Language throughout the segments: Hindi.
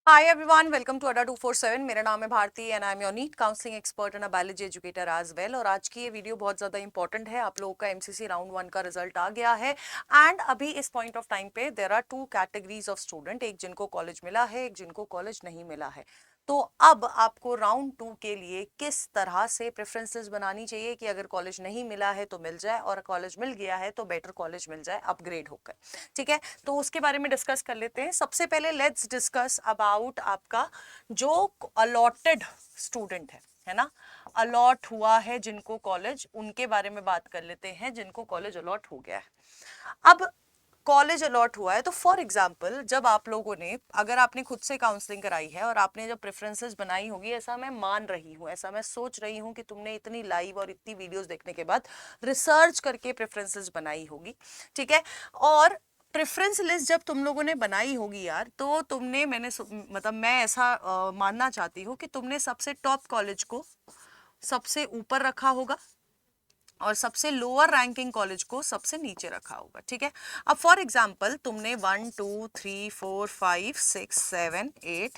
हाय एवरीवन, वेलकम टू अड्डा 247। मेरा नाम है Bharti and I am your NEET counselling expert and a biology educator as well. और आज की ये वीडियो बहुत ज़्यादा इंपॉर्टेंट है। आप लोगों का एमसीसी राउंड 1 का रिजल्ट आ गया है एंड अभी इस पॉइंट ऑफ टाइम पे there are two categories of student, एक जिनको कॉलेज मिला है, एक जिनको कॉलेज नहीं मिला है। तो अब आपको राउंड 2 के लिए किस तरह से प्रेफरेंसेस बनानी चाहिए कि अगर कॉलेज नहीं मिला है तो मिल जाए और कॉलेज मिल गया है तो बेटर कॉलेज मिल जाए अपग्रेड होकर। ठीक है, तो उसके बारे में डिस्कस कर लेते हैं। सबसे पहले लेट्स डिस्कस अबाउट आपका जो अलॉटेड स्टूडेंट है ना, अलॉट हुआ है जिनको कॉलेज, उनके बारे में बात कर लेते हैं जिनको कॉलेज अलॉट हो गया है। अब कॉलेज अलॉट हुआ है तो फॉर एग्जाम्पल जब आप लोगों ने, अगर आपने खुद से काउंसलिंग कराई है और आपने जब प्रेफरेंसेस बनाई होगी, ऐसा मैं मान रही हूँ, ऐसा मैं सोच रही हूँ कि तुमने इतनी लाइव और इतनी वीडियोस देखने के बाद रिसर्च करके प्रेफरेंसेस बनाई होगी। ठीक है, और प्रेफरेंस लिस्ट जब तुम लोगों ने बनाई होगी यार, तो तुमने, मतलब मैं ऐसा मानना चाहती हूँ कि तुमने सबसे टॉप कॉलेज को सबसे ऊपर रखा होगा और सबसे लोअर रैंकिंग कॉलेज को सबसे नीचे रखा होगा। ठीक है, अब फॉर एग्जांपल तुमने 1 2 3 4 5 6 7 8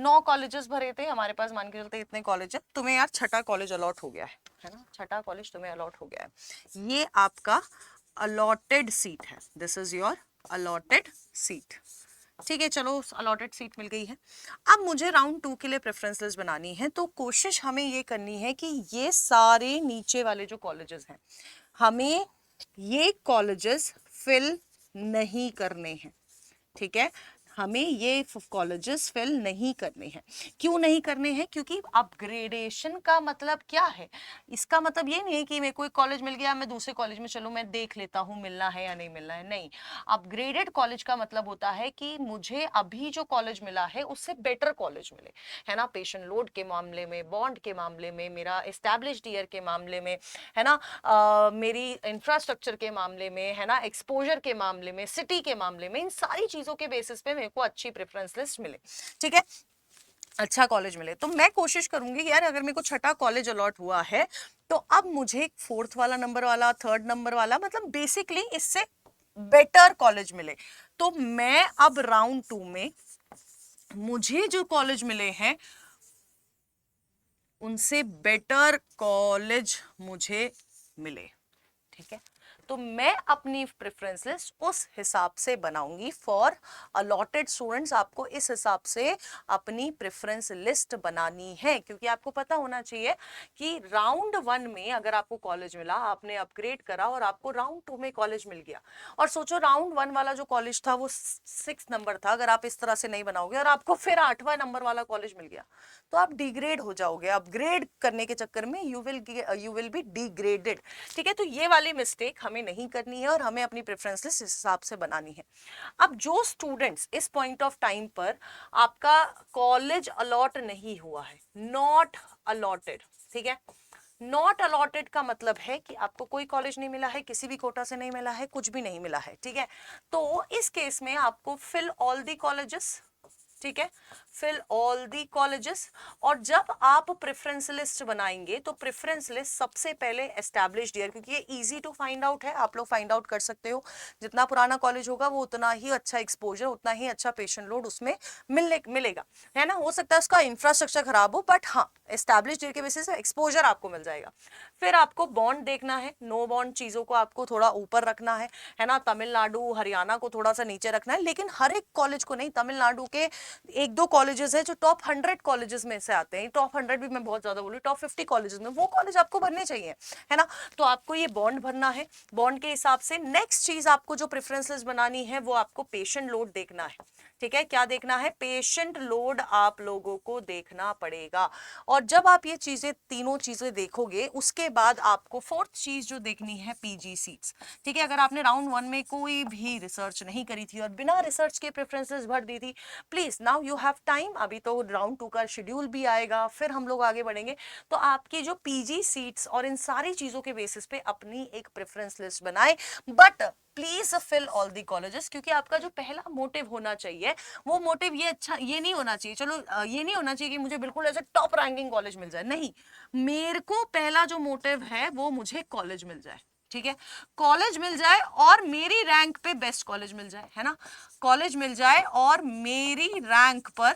9 कॉलेजेस भरे थे हमारे पास, मान के चलते इतने कॉलेज है, तुम्हें यार छठा कॉलेज अलॉट हो गया है ना, छठा कॉलेज तुम्हें अलॉट हो गया है। ये आपका अलॉटेड सीट है, this is your allotted seat. ठीक है, चलो अलॉटेड सीट मिल गई है। अब मुझे राउंड 2 के लिए प्रेफरेंस लिस्ट बनानी है, तो कोशिश हमें ये करनी है कि ये सारे नीचे वाले जो कॉलेजेस हैं, हमें ये कॉलेजेस फिल नहीं करने हैं। ठीक है, हमें ये कॉलेजेस फिल नहीं करने हैं। क्यों नहीं करने हैं? क्योंकि अपग्रेडेशन का मतलब क्या है? इसका मतलब ये नहीं है कि मेरे को एक कॉलेज मिल गया, मैं दूसरे कॉलेज में चलूं, मैं देख लेता हूं मिलना है या नहीं मिलना है। नहीं, अपग्रेडेड कॉलेज का मतलब होता है कि मुझे अभी जो कॉलेज मिला है उससे बेटर कॉलेज मिले, है ना, पेशेंट लोड के मामले में, बॉन्ड के मामले में, मेरा एस्टैब्लिश्ड ईयर के मामले में, है ना, मेरी इंफ्रास्ट्रक्चर के मामले में, है ना, एक्सपोजर के मामले में, सिटी के मामले में, इन सारी चीजों के बेसिस पे मेरे को अच्छी प्रेफरेंस लिस्ट मिले। ठीक है, अच्छा कॉलेज मिले, तो मैं कोशिश करूंगी यार, अगर मेरे को छठा कॉलेज अलॉट हुआ है तो अब मुझे फोर्थ वाला नंबर वाला, थर्ड नंबर वाला, मतलब बेसिकली इससे बेटर कॉलेज मिले। तो मैं अब राउंड 2 में मुझे जो कॉलेज मिले हैं उनसे बेटर कॉलेज मुझे मिले। ठीक है, तो मैं अपनी प्रेफरेंस लिस्ट उस हिसाब से बनाऊंगी फॉर अलॉटेड स्टूडेंट्स। आपको इस हिसाब से अपनी प्रेफरेंस लिस्ट बनानी है, क्योंकि आपको पता होना चाहिए कि राउंड 1 में अगर आपको कॉलेज मिला, आपने अपग्रेड करा और आपको राउंड 2 में कॉलेज मिल गया, और सोचो राउंड 1 वाला जो कॉलेज था वो 6 नंबर था, अगर आप इस तरह से नहीं बनाओगे और आपको फिर 8वां नंबर वाला कॉलेज मिल गया तो आप डिग्रेड हो जाओगे। अपग्रेड करने के चक्कर में यू विल बी डिग्रेडेड। ठीक है, तो ये वाली मिस्टेक हमें नहीं करनी है और हमें अपनी प्रेफरेंस लिस्ट इस हिसाब से बनानी है। अब जो स्टूडेंट्स इस पॉइंट ऑफ टाइम पर आपका कॉलेज अलॉट नहीं हुआ है, नॉट अलॉटेड, ठीक है, नॉट अलॉटेड का मतलब है कि आपको कोई कॉलेज नहीं मिला है, किसी भी कोटा से नहीं मिला है, कुछ भी नहीं मिला है। ठीक है, तो इस केस में आपको फिल ऑल दी कॉलेजेस, ठीक है, फिल ऑल दी कॉलेजेस। और जब आप प्रेफरेंस लिस्ट बनाएंगे तो प्रेफरेंस लिस्ट सबसे पहले एस्टैब्लिश्ड ईयर, क्योंकि ये इजी टू फाइंड आउट है, आप लोग फाइंड आउट कर सकते हो, जितना पुराना कॉलेज होगा वो उतना ही अच्छा एक्सपोजर, उतना ही अच्छा पेशेंट लोड उसमें मिलेगा, है ना। हो सकता है उसका इंफ्रास्ट्रक्चर खराब हो, बट हाँ एस्टैब्लिश्ड ईयर के बेसिस पे एक्सपोजर आपको मिल जाएगा। फिर आपको बॉन्ड देखना है, नो बॉन्ड चीजों को आपको थोड़ा ऊपर रखना है ना, तमिलनाडु हरियाणा को थोड़ा सा नीचे रखना है, लेकिन हर एक कॉलेज को नहीं। तमिलनाडु के एक दो कॉलेजेस है जो टॉप 100 कॉलेजेस में से आते हैं, टॉप 100 भी मैं बहुत ज्यादा बोली, टॉप 50 कॉलेजेस में वो कॉलेज आपको भरने चाहिए, है ना। तो आपको ये बॉन्ड भरना है, बॉन्ड के हिसाब से नेक्स्ट चीज आपको जो प्रेफरेंस लिस्ट बनानी है वो आपको पेशेंट लोड देखना है। ठीक है, क्या देखना है? पेशेंट लोड आप लोगों को देखना पड़ेगा। और जब आप ये चीजें, तीनों चीजें देखोगे, उसके बाद आपको फोर्थ चीज जो देखनी है, पीजी सीट्स। ठीक है, अगर आपने राउंड 1 में कोई भी रिसर्च नहीं करी थी और बिना रिसर्च के प्रेफरेंसेस भर दी थी, please now you have time, अभी तो राउंड 2 का शेड्यूल भी आएगा, फिर हम लोग आगे बढ़ेंगे, तो आपकी जो पीजी सीट्स और इन सारी चीजों के बेसिस पे अपनी एक प्रेफरेंस लिस्ट बनाए। But please fill all the colleges, क्योंकि आपका जो पहला मोटिव होना चाहिए वो मोटिव ये अच्छा, ये नहीं होना चाहिए, चलो ये नहीं होना चाहिए कि मुझे बिल्कुल ऐसे टॉप रैंकिंग कॉलेज मिल जाए, नहीं, मेरे को पहला जो मोटिव है वो मुझे कॉलेज मिल जाए। ठीक है, कॉलेज मिल जाए और मेरी रैंक पे बेस्ट कॉलेज मिल जाए, है ना, कॉलेज मिल जाए और मेरी रैंक पर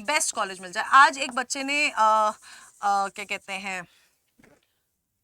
बेस्ट कॉलेज मिल जाए। आज एक बच्चे ने क्या कहते हैं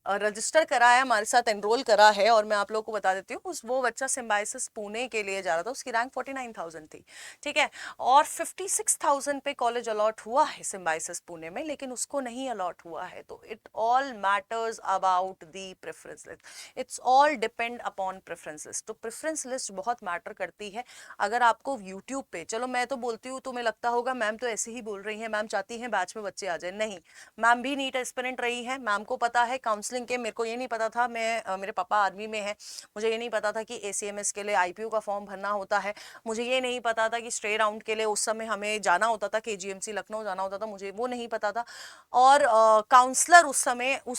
रजिस्टर करा है, हमारे साथ एनरोल करा है, और मैं आप लोगों को बता देती हूँ, उस वो बच्चा सिम्बायोसिस पुणे के लिए जा रहा था, उसकी रैंक 49,000 थी, ठीक है, और 56,000 पे कॉलेज अलॉट हुआ है सिम्बायोसिस पुणे में, लेकिन उसको नहीं अलॉट हुआ है। तो it all matters about the preference list, it's all depend upon preference list. तो प्रेफरेंस लिस्ट बहुत मैटर करती है। अगर आपको यूट्यूब पे, चलो मैं तो बोलती हूँ, तुम्हें लगता होगा मैम तो ऐसे ही बोल रही है, मैम चाहती है बैच में बच्चे आ जाए, नहीं, मैम भी नीट एस्पिरेंट रही है, मैम को पता है काउंसलिंग के, मेरे को ये नहीं पता था, मैं मेरे पापा आर्मी में है, मुझे ये नहीं पता था कि एसीएमएस के लिए आईपीयू का फॉर्म भरना होता है, मुझे ये नहीं पता था कि स्ट्रे राउंड के लिए उस समय हमें जाना होता था, केजीएमसी लखनऊ जाना होता था, मुझे वो नहीं पता था। और काउंसलर उस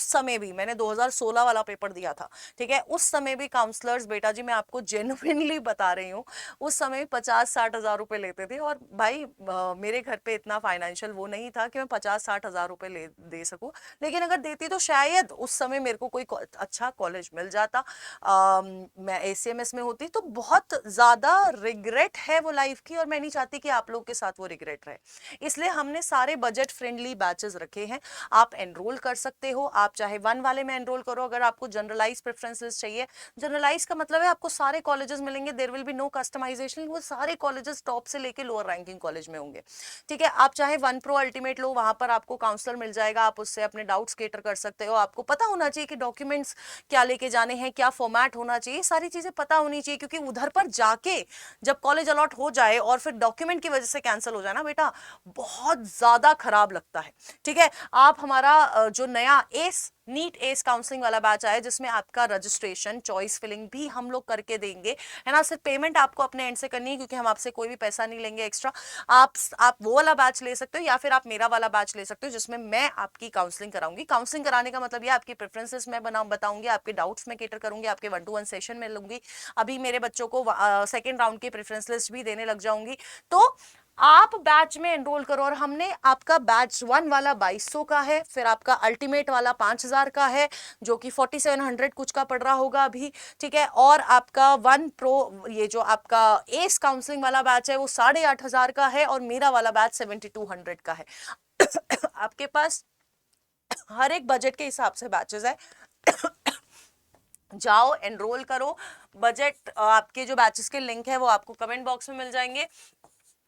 समय भी मैंने 2016 वाला पेपर दिया था, ठीक है, उस समय भी काउंसलर्स, बेटा जी मैं आपको जेन्युइनली बता रही हूँ, उस समय 50-60 हजार रुपए लेते थे, और भाई मेरे घर पे इतना फाइनेंशियल वो नहीं था कि मैं 50-60 हजार रुपए दे सकूं, लेकिन अगर देती तो शायद उस समय मेरे को कोई अच्छा कॉलेज मिल जाता, मैं एसीएमएस में होती। तो बहुत ज्यादा रिग्रेट है वो लाइफ की, और मैं नहीं चाहती कि आप लोग के साथ वो रिग्रेट रहे, इसलिए हमने सारे बजट फ्रेंडली बैचेस रखे हैं। आप एनरोल कर सकते हो, आप चाहे 1 वाले में एनरोल करो, अगर आपको जनरलाइज प्रेफरेंसेस चाहिए, जनरलाइज का मतलब है आपको सारे कॉलेजेस मिलेंगे, there will be no customisation, वो सारे कॉलेजेस टॉप से लेके लोअर रैंकिंग कॉलेज में होंगे, ठीक है। आप चाहे 1 प्रो अल्टीमेट लो, वहां पर आपको काउंसलर मिल जाएगा, आप उससे अपने डाउट्स क्लियर कर सकते हो, आपको पता होना चाहिए कि डॉक्यूमेंट्स क्या लेके जाने हैं, क्या फॉर्मेट होना चाहिए, सारी चीजें पता होनी चाहिए, क्योंकि उधर पर जाके जब कॉलेज अलॉट हो जाए और फिर डॉक्यूमेंट की वजह से कैंसिल हो जाए ना बेटा, बहुत ज्यादा खराब लगता है, ठीक है। आप हमारा जो नया एस नीट एस काउंसलिंग वाला बैच आया, जिसमें आपका रजिस्ट्रेशन, चॉइस फिलिंग भी हम लोग करके देंगे, है ना, सिर्फ पेमेंट आपको अपने एंड से करनी है, क्योंकि हम आपसे कोई भी पैसा नहीं लेंगे एक्स्ट्रा। आप वो वाला बैच ले सकते हो, या फिर आप मेरा वाला बैच ले सकते हो, जिसमें मैं आपकी काउंसलिंग कराऊंगी। काउंसलिंग कराने का मतलब ये आपकी प्रेफरेंसेस मैं बताऊंगी, आपके डाउट्स में केटर करूंगी, आपके 1-to-1 सेशन में लूंगी, अभी मेरे बच्चों को सेकेंड राउंड की प्रेफरेंस लिस्ट भी देने लग जाऊंगी। तो आप बैच में एनरोल करो, और हमने आपका बैच 1 वाला 2200 का है, फिर आपका अल्टीमेट वाला 5000 का है, जो कि 4700 कुछ का पड़ रहा होगा अभी, ठीक है, और आपका 1 प्रो, ये जो आपका एस काउंसलिंग वाला बैच है वो 8500 का है, और मेरा वाला बैच 7200 का है। आपके पास हर एक बजट के हिसाब से बैचेस है, जाओ एनरोल करो। बजट आपके जो बैचेस के लिंक है वो आपको कमेंट बॉक्स में मिल जाएंगे,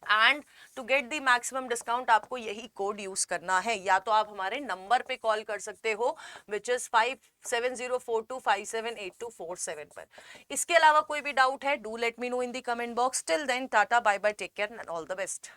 and to get the maximum discount आपको यही कोड यूज करना है, या तो आप हमारे नंबर पे कॉल कर सकते हो, विच इज 5704257824 पर। इसके अलावा कोई भी डाउट है, do let me know in the comment box. Till then tata bye bye, take care and all the best.